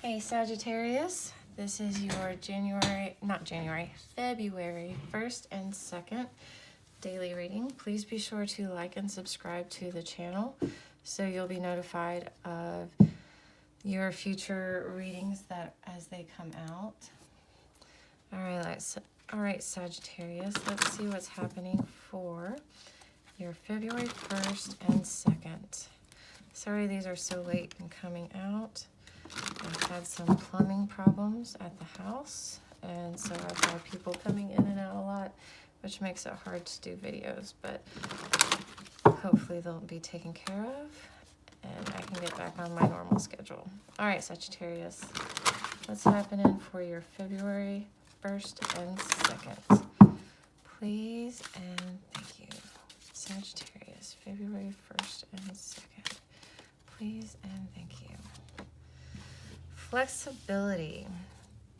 Hey Sagittarius, this is your February 1st and 2nd daily reading. Please be sure to like and subscribe to the channel so you'll be notified of your future readings as they come out. All right, Sagittarius, let's see what's happening for your February 1st and 2nd. Sorry these are so late in coming out. I've had some plumbing problems at the house, and so I've had people coming in and out a lot, which makes it hard to do videos, but hopefully they'll be taken care of, and I can get back on my normal schedule. All right, Sagittarius, what's happening for your February 1st and 2nd? Please and thank you. Sagittarius, February 1st and 2nd. Please and thank you. Flexibility.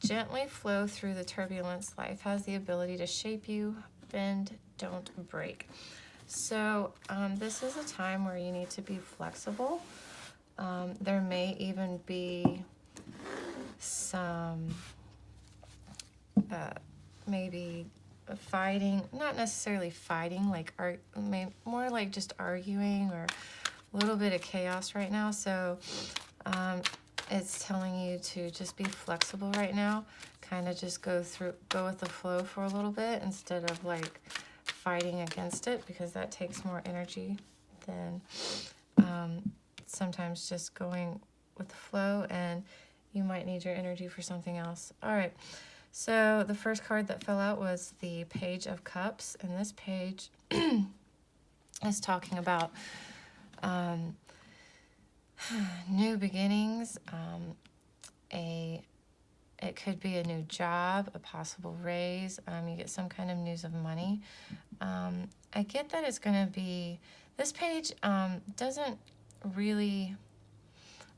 Gently flow through the turbulence. Life has the ability to shape you. Bend, don't break. So this is a time where you need to be flexible. There may even be some maybe fighting, not necessarily fighting, like more like just arguing or a little bit of chaos right now. So it's telling you to just be flexible right now, kind of just go with the flow for a little bit instead of like fighting against it, because that takes more energy than sometimes just going with the flow, and you might need your energy for something else. All right, so the first card that fell out was the Page of Cups, and this page is talking about new beginnings. It could be a new job, a possible raise. You get some kind of news of money. I get that it's going to be, this page doesn't really,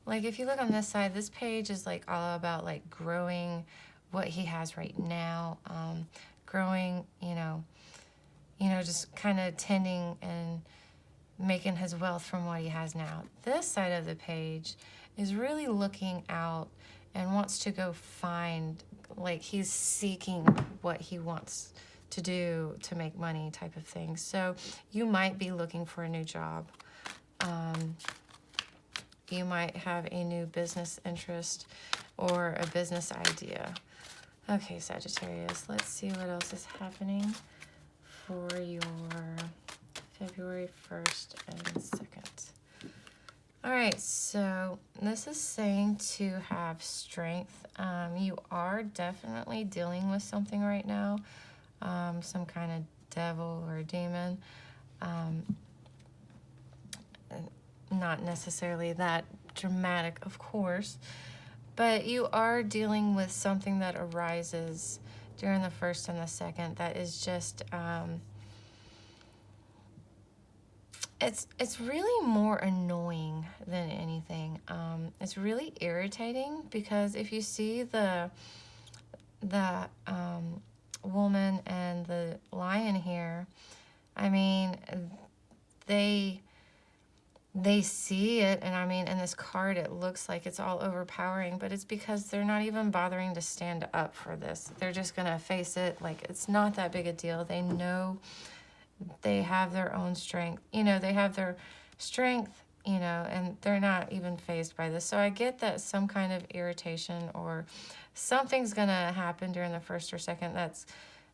like if you look on this side, this page is like all about like growing what he has right now, growing, just kind of tending and making his wealth from what he has now. This side of the page is really looking out and wants to go find, like he's seeking what he wants to do to make money type of thing. So you might be looking for a new job. You might have a new business interest or a business idea. Okay, Sagittarius, let's see what else is happening for your February 1st and 2nd. All right, so this is saying to have strength. You are definitely dealing with something right now, some kind of devil or demon. Not necessarily that dramatic, of course, but you are dealing with something that arises during the 1st and the 2nd that is just... It's really more annoying than anything. It's really irritating, because if you see the woman and the lion here, I mean, they see it, and I mean, in this card it looks like it's all overpowering, but it's because they're not even bothering to stand up for this. They're just gonna face it like it's not that big a deal. They know they have their own strength, they have their strength, and they're not even fazed by this. So I get that some kind of irritation or something's gonna happen during the 1st or 2nd that's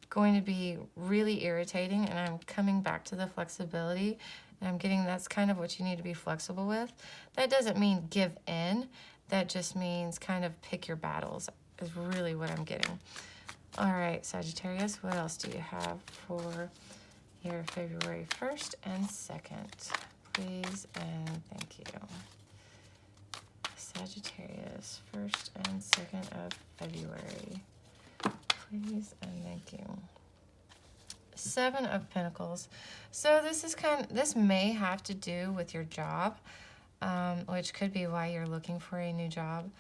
going to be really irritating, and I'm coming back to the flexibility, and I'm getting that's kind of what you need to be flexible with. That doesn't mean give in. That just means kind of pick your battles is really what I'm getting. All right, Sagittarius, what else do you have for your February 1st and 2nd, please and thank you. Sagittarius, 1st and 2nd of February, please and thank you. 7 of Pentacles. So this may have to do with your job, which could be why you're looking for a new job.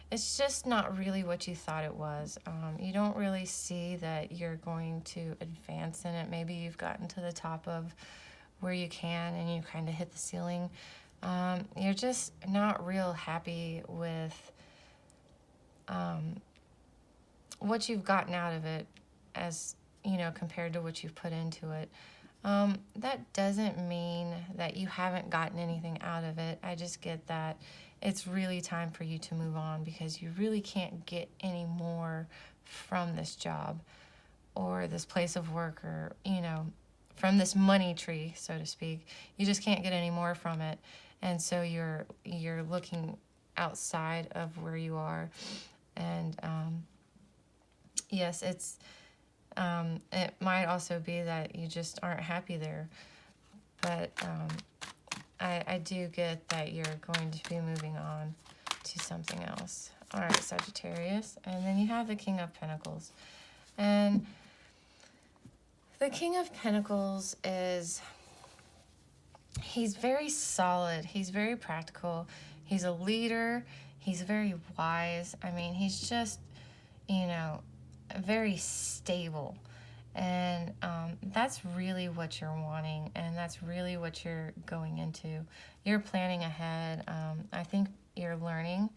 It's just not really what you thought it was. You don't really see that you're going to advance in it. Maybe you've gotten to the top of where you can and you kind of hit the ceiling, You're just not real happy with what you've gotten out of it, as you know, compared to what you've put into it. That doesn't mean that you haven't gotten anything out of it. I just get that it's really time for you to move on, because you really can't get any more from this job or this place of work, or, you know, from this money tree, so to speak. You just can't get any more from it. And so you're looking outside of where you are. And yes, it might also be that you just aren't happy there. But I do get that you're going to be moving on to something else. All right, Sagittarius. And then you have the King of Pentacles. And the King of Pentacles he's very solid. He's very practical. He's a leader. He's very wise. I mean, he's just, you know, very stable. And that's really what you're wanting, and that's really what you're going into. You're planning ahead. I think you're learning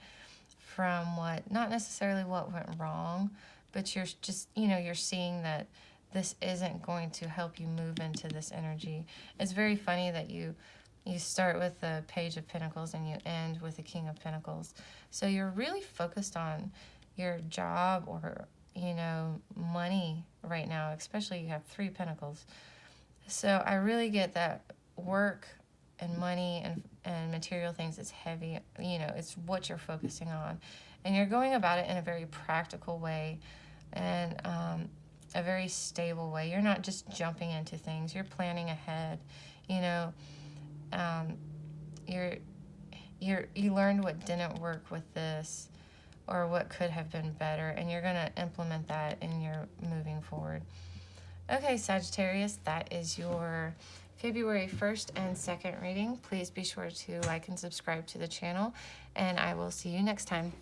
from not necessarily what went wrong, but you're just, you know, you're seeing that this isn't going to help you move into this energy. It's very funny that you start with the Page of Pentacles and you end with the King of Pentacles. So you're really focused on your job or, you know, money right now, especially you have 3 Pentacles. So I really get that work and money and material things is heavy. You know, it's what you're focusing on. And you're going about it in a very practical way and a very stable way. You're not just jumping into things. You're planning ahead. You know, you learned what didn't work with this, or what could have been better, and you're going to implement that in your moving forward. Okay, Sagittarius, that is your February 1st and 2nd reading. Please be sure to like and subscribe to the channel, and I will see you next time.